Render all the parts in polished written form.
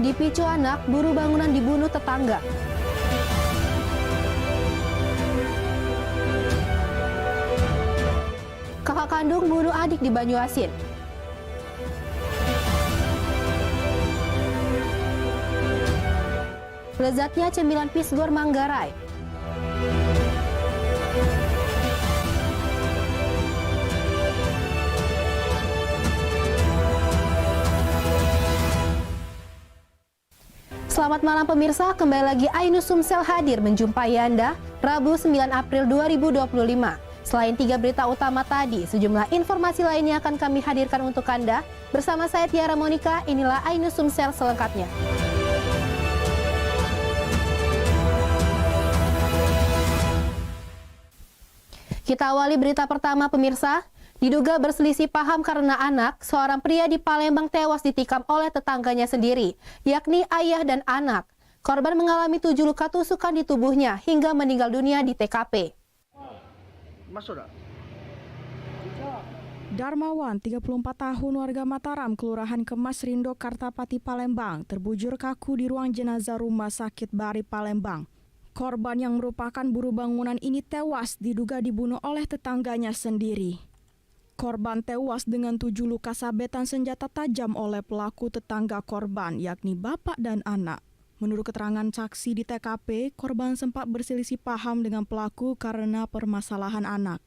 Dipicu anak, buruh bangunan dibunuh tetangga. Kakak kandung bunuh adik di Banyuasin. Lezatnya cemilan Pisgor Manggarai. Selamat malam pemirsa, kembali lagi Ainus Sumsel hadir menjumpai Anda Rabu 9 April 2025. Selain 3 berita utama tadi, sejumlah informasi lainnya akan kami hadirkan untuk Anda. Bersama saya Tiara Monica, inilah Ainus Sumsel selengkapnya. Kita awali berita pertama pemirsa. Diduga berselisih paham karena anak, seorang pria di Palembang tewas ditikam oleh tetangganya sendiri, yakni ayah dan anak. Korban mengalami 7 luka tusukan di tubuhnya hingga meninggal dunia di TKP. Darmawan, 34 tahun warga Mataram, Kelurahan Kemas Rindo, Kartapati, Palembang, terbujur kaku di ruang jenazah Rumah Sakit Bari, Palembang. Korban yang merupakan buruh bangunan ini tewas diduga dibunuh oleh tetangganya sendiri. Korban tewas dengan 7 luka sabetan senjata tajam oleh pelaku tetangga korban, yakni bapak dan anak. Menurut keterangan saksi di TKP, korban sempat berselisih paham dengan pelaku karena permasalahan anak.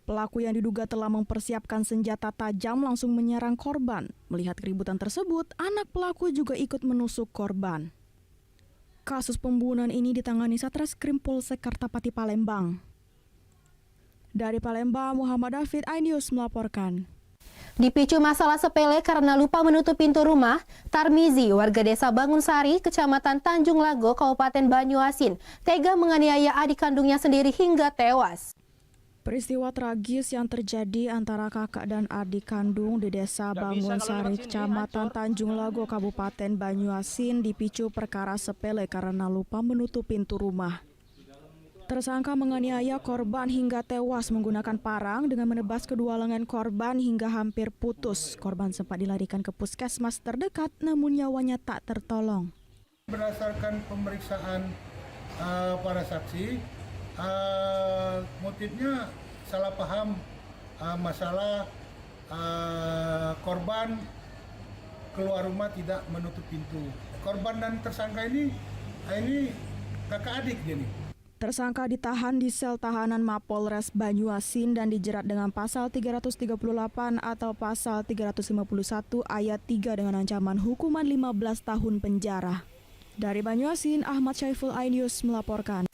Pelaku yang diduga telah mempersiapkan senjata tajam langsung menyerang korban. Melihat keributan tersebut, anak pelaku juga ikut menusuk korban. Kasus pembunuhan ini ditangani Satreskrim Polsek Kartapati, Palembang. Dari Palembang, Muhammad David, iNews melaporkan. Dipicu masalah sepele karena lupa menutup pintu rumah, Tarmizi, warga desa Bangunsari, Kecamatan Tanjung Lago, Kabupaten Banyuasin, tega menganiaya adik kandungnya sendiri hingga tewas. Peristiwa tragis yang terjadi antara kakak dan adik kandung di desa Bangunsari, Kecamatan Tanjung Lago, Kabupaten Banyuasin dipicu perkara sepele karena lupa menutup pintu rumah. Tersangka menganiaya korban hingga tewas menggunakan parang dengan menebas kedua lengan korban hingga hampir putus. Korban sempat dilarikan ke puskesmas terdekat namun nyawanya tak tertolong. Berdasarkan pemeriksaan para saksi, motifnya salah paham masalah korban keluar rumah tidak menutup pintu. Korban dan tersangka ini kakak adik dia nih. Tersangka ditahan di sel tahanan Mapolres Banyuasin dan dijerat dengan pasal 338 atau pasal 351 ayat 3 dengan ancaman hukuman 15 tahun penjara. Dari Banyuasin, Ahmad Syaiful, iNews melaporkan.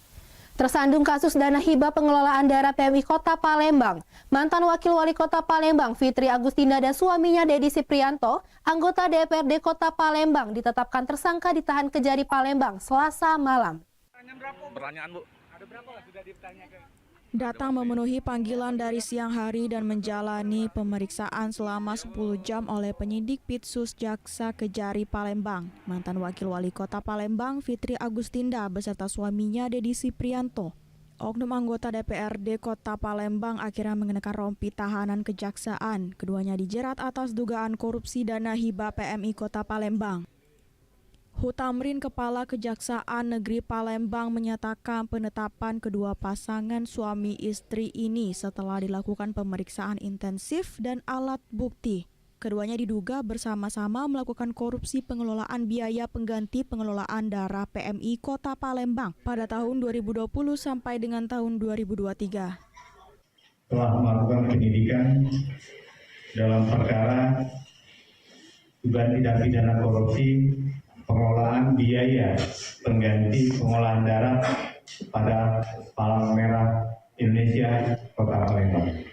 Tersandung kasus dana hibah pengelolaan daerah PMI Kota Palembang, mantan Wakil Wali Kota Palembang Fitri Agustinda dan suaminya Dedi Siprianto, anggota DPRD Kota Palembang, ditetapkan tersangka ditahan Kejari Palembang Selasa malam. Pertanyaan, Bu. Datang memenuhi panggilan dari siang hari dan menjalani pemeriksaan selama 10 jam oleh penyidik Pitsus Jaksa Kejari Palembang. Mantan Wakil Wali Kota Palembang Fitri Agustinda beserta suaminya Dedi Siprianto. Oknum anggota DPRD Kota Palembang akhirnya mengenakan rompi tahanan kejaksaan. Keduanya dijerat atas dugaan korupsi dana hibah PMI Kota Palembang. Hutamrin, Kepala Kejaksaan Negeri Palembang, menyatakan penetapan kedua pasangan suami istri ini setelah dilakukan pemeriksaan intensif dan alat bukti. Keduanya diduga bersama-sama melakukan korupsi pengelolaan biaya pengganti pengelolaan darah PMI Kota Palembang pada tahun 2020 sampai dengan tahun 2023. Telah melakukan penyidikan dalam perkara dugaan tindak pidana korupsi pengelolaan biaya pengganti pengolahan darah pada Palang Merah Indonesia Kota Palembang.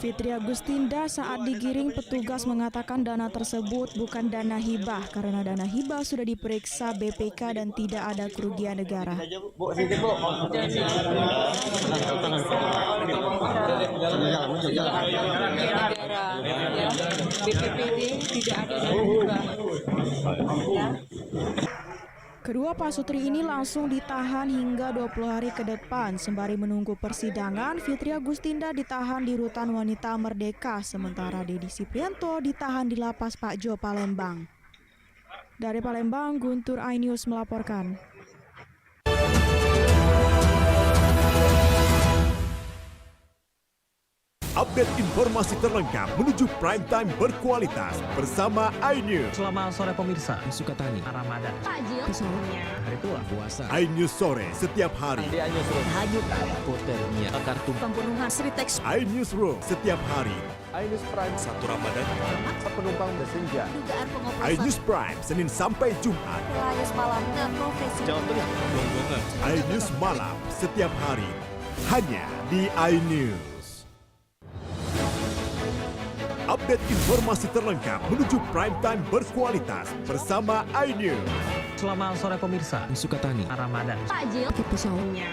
Fitri Agustinda saat digiring petugas mengatakan dana tersebut bukan dana hibah karena dana hibah sudah diperiksa BPK dan tidak ada kerugian negara. Kedua pasutri ini langsung ditahan hingga 20 hari ke depan. Sembari menunggu persidangan, Fitri Agustinda ditahan di Rutan Wanita Merdeka, sementara Dedi Siprianto ditahan di Lapas Pak Jo Palembang. Dari Palembang, Guntur iNews melaporkan. Update informasi terlengkap menuju prime time berkualitas bersama iNews. Selamat sore pemirsa, Sukatani, Ramadan, Takjil, hari tua, puasa, iNews sore setiap hari. hanyut, hipotermia, kartu, pembunuhan, Sritex, iNewsroom setiap hari. iNews Prime 1 Ramadan, penumpang bersenja. dugaan pengoplosan, iNews Prime Senin sampai Jumat. Pelayas malam dan profesi. Jawa Tengah, Longgongan, iNews malam setiap hari hanya di iNews. Update informasi terlengkap menuju prime time berkualitas bersama iNews. Selamat sore pemirsa, Sukatani, Ramadan, Takjil,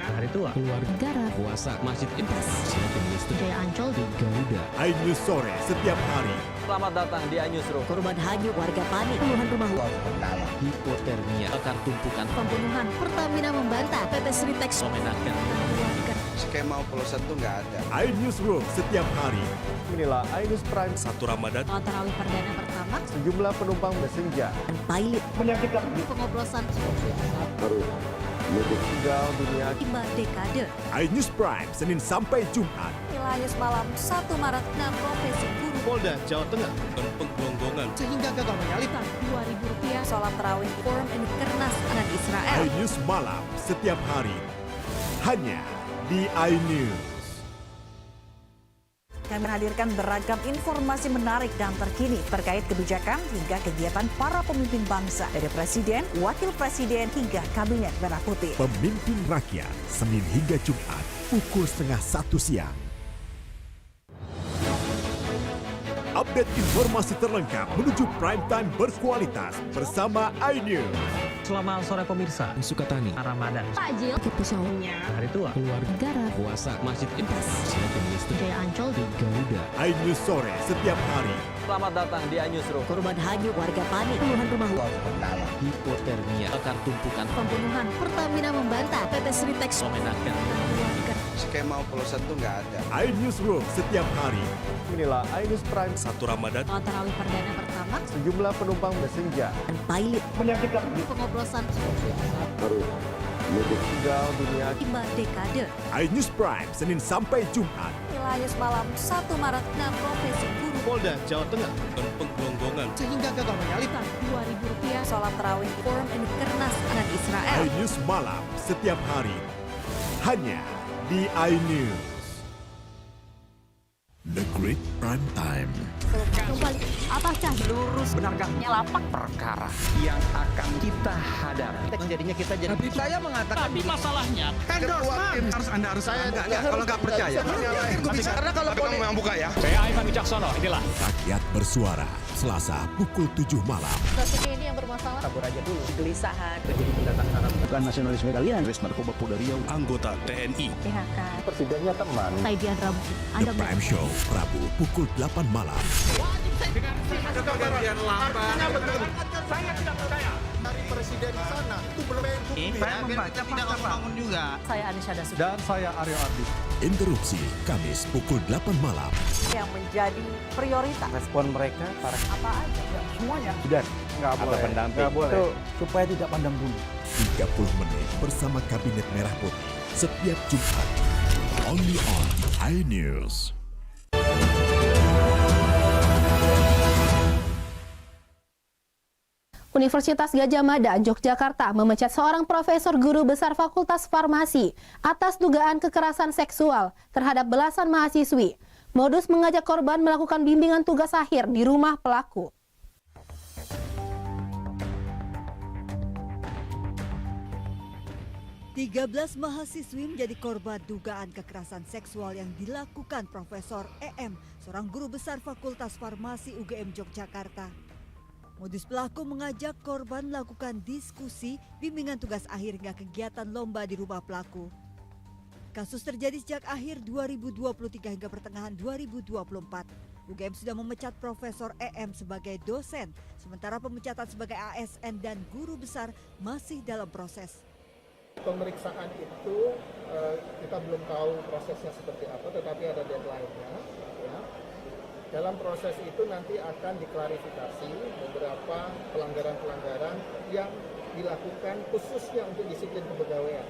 hari tua, negara, puasa, masjid Ibas, silakan listrik, Jaya Ancol, Garuda, iNews sore setiap hari. Selamat datang di iNewsroom. korban hanyut, warga panik, puluhan rumah hipotermia, tumpukan, pembunuhan, Pertamina membantah, PT Sritex, memenangkan, warga, Skema oplosan itu nggak ada. iNewsroom setiap hari. Inilah iNews Prime 1 Ramadan, sholat tarawih perdana pertama, sejumlah penumpang bersenja. dan pilot, pengoplosan, Tinggal dunia tiba dekade, iNews Prime Senin sampai Jumat. Pelayas malam 1 Maret, dan profesi guru, Polda Jawa Tengah, Longgongan. sehingga gagal menyalip. Rp2.000, sholat tarawih, forum ini Kernas dan Israel. iNews malam setiap hari hanya di iNews. Kami menghadirkan beragam informasi menarik dan terkini terkait kebijakan hingga kegiatan para pemimpin bangsa dari Presiden, Wakil Presiden hingga Kabinet Merah Putih. Pemimpin Rakyat Senin hingga Jumat pukul 12:30 siang. Update informasi terlengkap menuju prime time berkualitas bersama iNews. Selamat sore pemirsa, Sukatani, Ramadan, Takjil, hari tua, negara, puasa, masjid Ibas, silakan listrik, Jaya Ancol, Garuda, iNews sore setiap hari. Selamat datang di iNewsroom. korban hanyut, warga panik, puluhan rumah hipotermia, tumpukan, pembunuhan, Pertamina membantah, PT Sritex, memenangkan, warga, Skema oplosan itu nggak ada. iNewsroom setiap hari. Inilah iNews Prime 1 Ramadan, sholat tarawih perdana pertama, sejumlah penumpang bersenja. dan pilot, pengoplosan, Tinggal dunia tiba dekade, iNews Prime Senin sampai Jumat. Pelayas malam 1 Maret, dan profesi guru, Polda Jawa Tengah, Longgongan. sehingga gagal menyalip. Rp2.000, sholat tarawih, forum ini Kernas dan Israel. iNews malam setiap hari hanya di iNews. The Great Prime Time. kembali, apakah Lurus benarkah lapak perkara yang akan kita hadapi? Jadinya kita jadi. Saya mengatakan tapi masalahnya endorsement harus Anda harus saya enggak kalau nggak percaya. Karena kalau Memang buka ya. saya Ivan Wicaksono inilah Rakyat bersuara Selasa pukul 7 malam. kasusnya ini yang bermasalah? Kabur aja dulu. Kegelisahan, Jadi pendatang Arab. bukan nasionalisme kalian. Narkoba Polda Riau. Anggota TNI. PHK, Presidennya teman. Saidian Rabu, The Anda Prime Show Rabu pukul 8 malam. Saya membaca tidak membangun juga. saya Anisha Dasuki Dan saya Aryo Ardi. Interupsi Kamis pukul 8 malam. yang menjadi prioritas. Respon mereka para Apa aja? semuanya sudah nggak boleh. Nggak boleh. Itu supaya tidak pandang bulu. 30 menit bersama Kabinet Merah Putih setiap Jumat. Only on iNews. Universitas Gadjah Mada, Yogyakarta memecat seorang profesor guru besar Fakultas Farmasi atas dugaan kekerasan seksual terhadap belasan mahasiswi. Modus mengajak korban melakukan bimbingan tugas akhir di rumah pelaku. Tiga 13 mahasiswi menjadi korban dugaan kekerasan seksual yang dilakukan Profesor EM, seorang guru besar Fakultas Farmasi UGM Yogyakarta. Modus pelaku mengajak korban melakukan diskusi, bimbingan tugas akhir hingga kegiatan lomba di rumah pelaku. Kasus terjadi sejak akhir 2023 hingga pertengahan 2024. UGM sudah memecat Profesor EM sebagai dosen, sementara pemecatan sebagai ASN dan guru besar masih dalam proses. Pemeriksaan itu kita belum tahu prosesnya seperti apa, tetapi ada deadline-nya. Ya. Dalam proses itu nanti akan diklarifikasi beberapa pelanggaran-pelanggaran yang dilakukan khususnya untuk disiplin kepegawaian.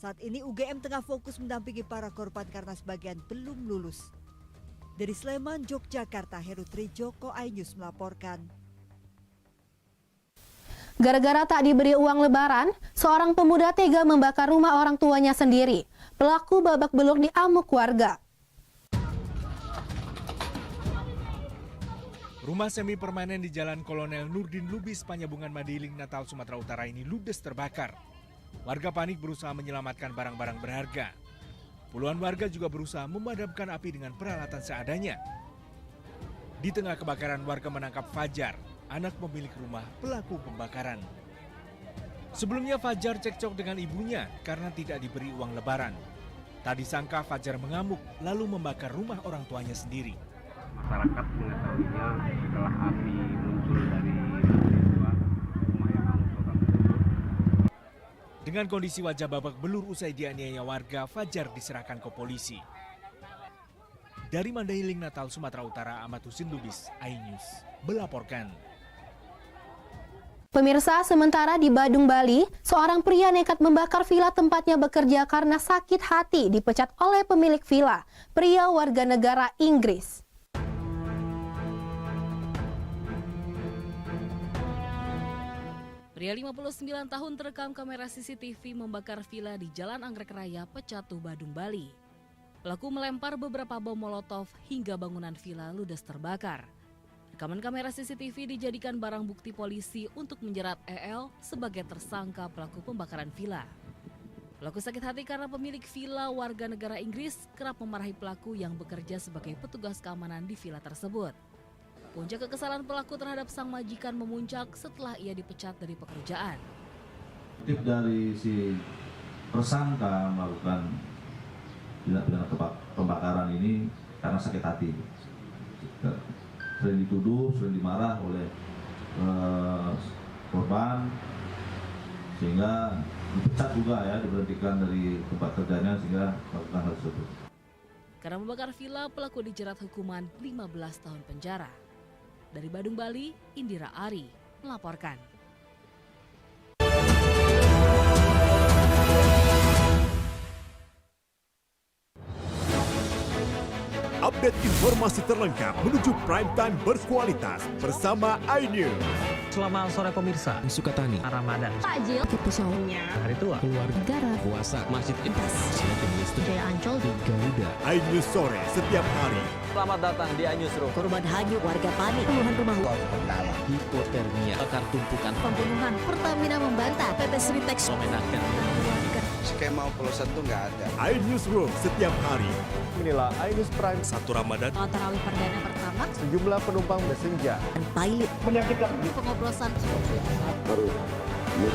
Saat ini UGM tengah fokus mendampingi para korban karena sebagian belum lulus. Dari Sleman, Yogyakarta, Heru Trijoko, iNews melaporkan. Gara-gara tak diberi uang lebaran, seorang pemuda tega membakar rumah orang tuanya sendiri. Pelaku babak belur diamuk warga. Rumah semi permanen di Jalan Kolonel Nurdin Lubis, Panyabungan, Madiling, Natal, Sumatera Utara ini ludes terbakar. Warga panik berusaha menyelamatkan barang-barang berharga. Puluhan warga juga berusaha memadamkan api dengan peralatan seadanya. Di tengah kebakaran, warga menangkap Fajar, anak pemilik rumah pelaku pembakaran. Sebelumnya Fajar cekcok dengan ibunya karena tidak diberi uang lebaran. Tak disangka Fajar mengamuk lalu membakar rumah orang tuanya sendiri. Masyarakat mengetahuinya setelah api muncul dari rumah yang hangus total tersebut. Dengan kondisi wajah babak belur usai dianiaya warga, Fajar diserahkan ke polisi. Dari Mandailing, Natal, Sumatera Utara, Ahmad Husin Lubis, iNews melaporkan. Pemirsa, sementara di Badung, Bali, seorang pria nekat membakar villa tempatnya bekerja karena sakit hati dipecat oleh pemilik villa, pria warga negara Inggris. Pria 59 tahun terekam kamera CCTV membakar villa di Jalan Anggrek Raya, Pecatu, Badung, Bali. Pelaku melempar beberapa bom molotov hingga bangunan villa ludes terbakar. Rekaman kamera CCTV dijadikan barang bukti polisi untuk menjerat EL sebagai tersangka pelaku pembakaran villa. Pelaku sakit hati karena pemilik villa warga negara Inggris kerap memarahi pelaku yang bekerja sebagai petugas keamanan di villa tersebut. Puncak kekesalan pelaku terhadap sang majikan memuncak setelah ia dipecat dari pekerjaan. Motif dari si tersangka melakukan tindak pidana pembakaran ini karena sakit hati. Sering dituduh, sering dimarah oleh korban, sehingga dipecat juga ya, diberhentikan dari tempat kerjanya sehingga melakukan hal tersebut. Karena membakar villa, pelaku dijerat hukuman 15 tahun penjara. Dari Badung, Bali, Indira Ari melaporkan. Update informasi terlengkap menuju prime time berkualitas bersama iNews. Selamat sore pemirsa. Sukatani, Ramadan, Takjil, kepisaunya, hari tua, keluarga, negara, puasa, masjid Intas, Silatul Listrik, Jaya Ancol, di Garuda. iNews sore setiap hari. Selamat datang di iNewsroom. Korban hanyut, warga panik, puluhan rumah hipotermia, bakar tumpukan, pembunuhan. Pertamina membantah, PT Sritex memenangkan skema oplosan itu nggak ada. iNewsroom setiap hari. Inilah iNews Prime 1 Ramadan. Tarawih perdana pertama, Sejumlah penumpang bersenja. pilot, Menyakitkan pengoplosan baru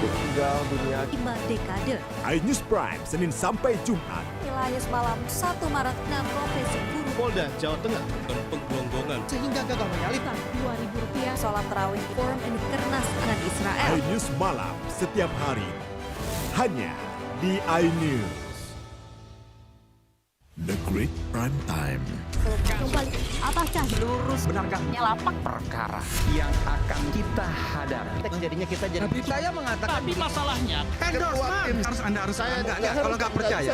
tinggal dunia 5 dekade. iNews Prime Senin sampai Jumat. Wilayah malam 1 Maret 6 profesi guru Polda Jawa Tengah. Penggelonggongan Sehingga gagal menyalip. Rp2.000 sholat tarawih forum in Kernas dengan Israel. iNews malam setiap hari. Hanya di iNews. The Great Prime Time. Kembali, apakah Lurus benarkah lapak perkara yang akan kita hadapi? Jadinya kita jadi. Saya mengatakan Tapi masalahnya, endorsement harus saya enggak kalau nggak percaya.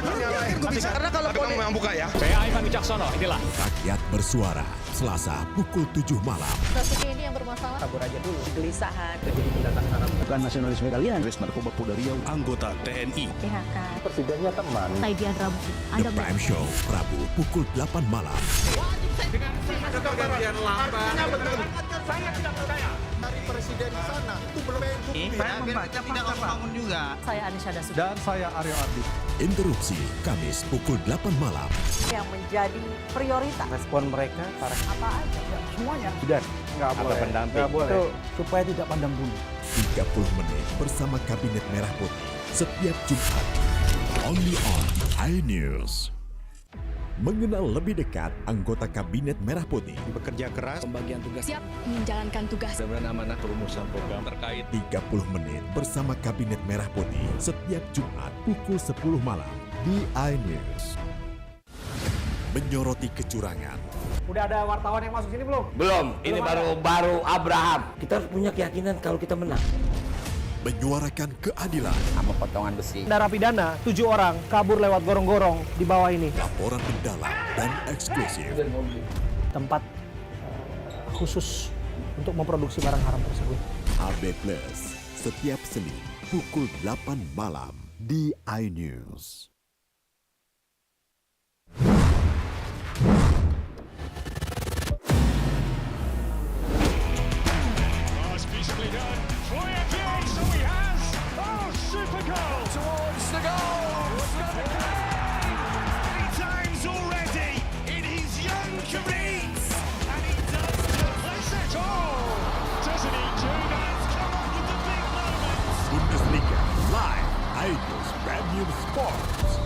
Karena kalau kamu yang buka ya. Saya Ivan Wicaksono, inilah. Rakyat bersuara. Selasa pukul 7 malam. kasus ini yang bermasalah? Kabur aja dulu. Kegelisahan, Jadi pendatang haram. Bukan nasionalisme kalian. Res Narkoba Polda Riau. Anggota TNI. PHK, Presidennya teman. Taidian Rabu. The Prime Show. Rabu pukul 8 malam. pergantian lambat. Saya tidak percaya dari presiden di sana itu belum Saya membaca tidak bangun juga. Saya Anisha Dasuki. Dan saya Aryo Ardi. Interupsi Kamis pukul 8 malam. Yang menjadi prioritas. Respon mereka para Apa aja? semuanya. Dan nggak boleh. Nggak boleh. Itu supaya tidak pandang bulu. 30 menit bersama Kabinet Merah Putih. Setiap Jumat. Only on iNews. Mengenal lebih dekat anggota Kabinet Merah Putih. Bekerja keras. Pembagian tugas. Siap menjalankan tugas. Dan amanah perumusan program terkait 30 menit bersama Kabinet Merah Putih. Setiap Jumat pukul 10 malam di iNews. Menyoroti kecurangan. Udah ada wartawan yang masuk sini belum? Belum, ini baru Abraham. Kita harus punya keyakinan kalau kita menang. Menyuarakan keadilan. Sama potongan besi. Narapidana 7 orang kabur lewat gorong-gorong di bawah ini. Laporan mendalam dan eksklusif. Tempat khusus untuk memproduksi barang haram tersebut. AB Plus, setiap Senin pukul 8 malam di iNews. Bundesliga live iNews Premium Sports.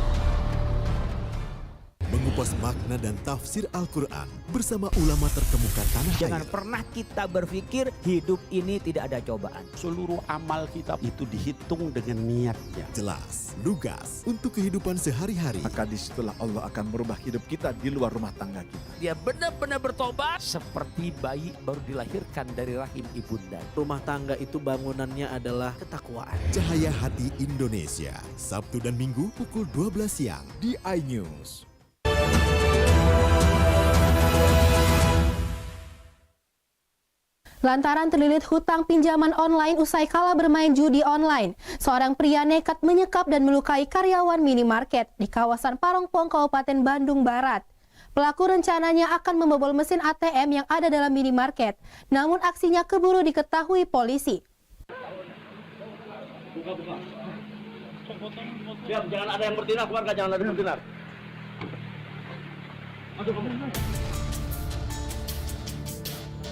Mengupas makna dan tafsir Al-Quran bersama ulama terkemuka tanah air. Jangan pernah kita berpikir hidup ini tidak ada cobaan. Seluruh amal kita itu dihitung dengan niatnya. Jelas, lugas untuk kehidupan sehari-hari. Maka disitulah Allah akan merubah hidup kita di luar rumah tangga kita. Dia benar-benar bertobat seperti bayi baru dilahirkan dari rahim ibunda. Rumah tangga itu bangunannya adalah ketakwaan. Cahaya Hati Indonesia, Sabtu dan Minggu pukul 12 siang di iNews. Lantaran terlilit hutang pinjaman online usai kalah bermain judi online, seorang pria nekat menyekap dan melukai karyawan minimarket di kawasan Parongpong, Kabupaten Bandung Barat. Pelaku rencananya akan membobol mesin ATM yang ada dalam minimarket, namun aksinya keburu diketahui polisi. Siap, jangan ada yang bertindak, keluarga jangan ada yang bertindak.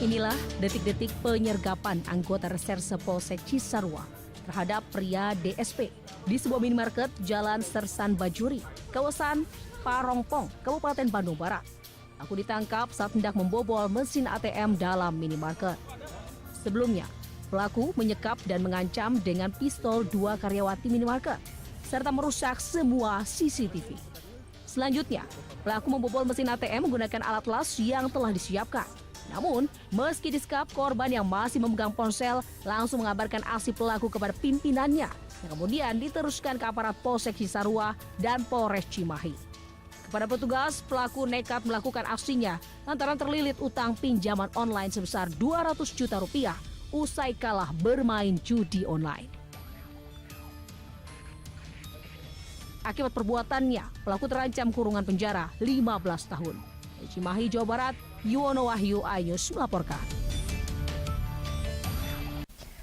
Inilah detik-detik penyergapan anggota Reserse Polsek Cisarua terhadap pria DSP di sebuah minimarket Jalan Sersan Bajuri, kawasan Parongpong, Kabupaten Bandung Barat. Aku ditangkap saat hendak membobol mesin ATM dalam minimarket. Sebelumnya, pelaku menyekap dan mengancam dengan pistol 2 karyawati minimarket, serta merusak semua CCTV. Selanjutnya, pelaku membobol mesin ATM menggunakan alat las yang telah disiapkan. Namun, meski disekap, korban yang masih memegang ponsel langsung mengabarkan aksi pelaku kepada pimpinannya, yang kemudian diteruskan ke aparat Polsek Cisarua dan Polres Cimahi. Kepada petugas, pelaku nekat melakukan aksinya lantaran terlilit utang pinjaman online sebesar 200 juta rupiah usai kalah bermain judi online. Akibat perbuatannya, pelaku terancam kurungan penjara 15 tahun. Di Cimahi, Jawa Barat, Yuwono Wahyu, iNews melaporkan.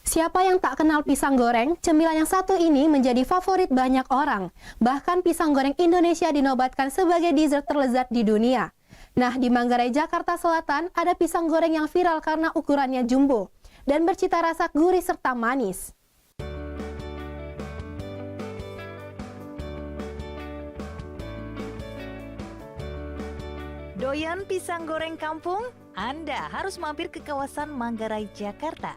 Siapa yang tak kenal pisang goreng? Cemilan yang satu ini menjadi favorit banyak orang. Bahkan pisang goreng Indonesia dinobatkan sebagai dessert terlezat di dunia. Nah, di Manggarai, Jakarta Selatan, ada pisang goreng yang viral karena ukurannya jumbo dan bercita rasa gurih serta manis. Doyan pisang goreng kampung? Anda harus mampir ke kawasan Manggarai, Jakarta.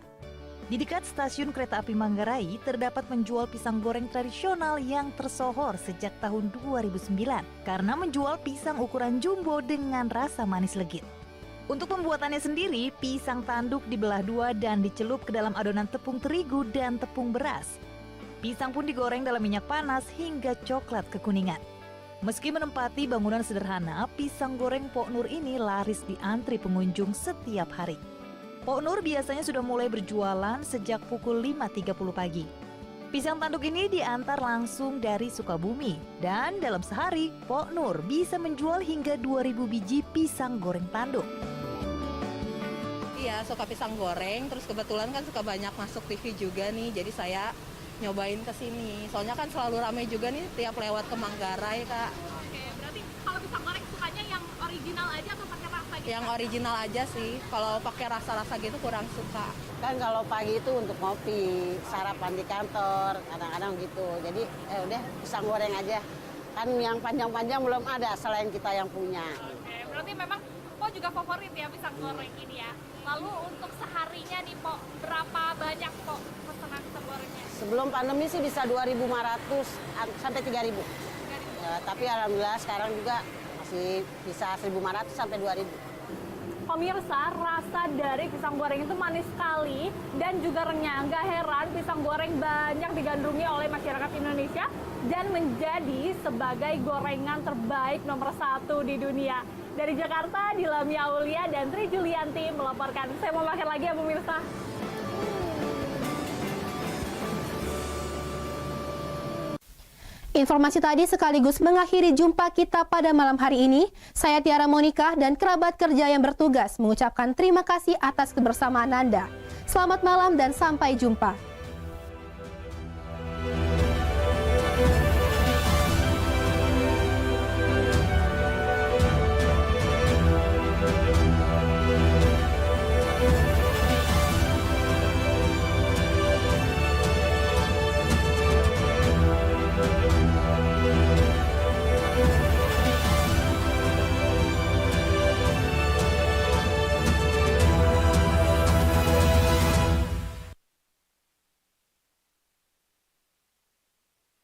Di dekat stasiun kereta api Manggarai terdapat penjual pisang goreng tradisional yang tersohor sejak tahun 2009 karena menjual pisang ukuran jumbo dengan rasa manis legit. Untuk pembuatannya sendiri, pisang tanduk dibelah 2 dan dicelup ke dalam adonan tepung terigu dan tepung beras. Pisang pun digoreng dalam minyak panas hingga coklat kekuningan. Meski menempati bangunan sederhana, pisang goreng Pok Nur ini laris diantri pengunjung setiap hari. Pok Nur biasanya sudah mulai berjualan sejak pukul 5.30 pagi. Pisang tanduk ini diantar langsung dari Sukabumi, dan dalam sehari, Pok Nur bisa menjual hingga 2.000 biji pisang goreng tanduk. Iya, suka pisang goreng, terus kebetulan kan suka banyak masuk TV juga nih, jadi saya nyobain ke sini. Soalnya kan selalu ramai juga nih tiap lewat ke Manggarai, Kak. Oke, berarti kalau pisang goreng sukanya yang original aja atau pakai rasa gitu? Yang original aja sih. Kalau pakai rasa-rasa gitu kurang suka. Kan kalau pagi itu untuk ngopi, sarapan di kantor, kadang-kadang gitu. Jadi udah pisang goreng aja. Kan yang panjang-panjang belum ada selain kita yang punya. Oke, berarti memang Po juga favorit ya pisang goreng ini ya. Lalu untuk seharinya nih Po, berapa banyak Po pesanan pisang gorengnya? Sebelum pandemi sih bisa 2.500 sampai 3.000. Ya, tapi alhamdulillah sekarang juga masih bisa 1.500 sampai 2.000. Pemirsa, rasa dari pisang goreng itu manis sekali dan juga renyah. Nggak heran pisang goreng banyak digandrungi oleh masyarakat Indonesia dan menjadi sebagai gorengan terbaik nomor 1 di dunia. Dari Jakarta, Dilami Aulia dan Tri Julianti melaporkan. Saya mau makan lagi ya pemirsa. Informasi tadi sekaligus mengakhiri jumpa kita pada malam hari ini. Saya Tiara Monika dan kerabat kerja yang bertugas mengucapkan terima kasih atas kebersamaan Anda. Selamat malam dan sampai jumpa.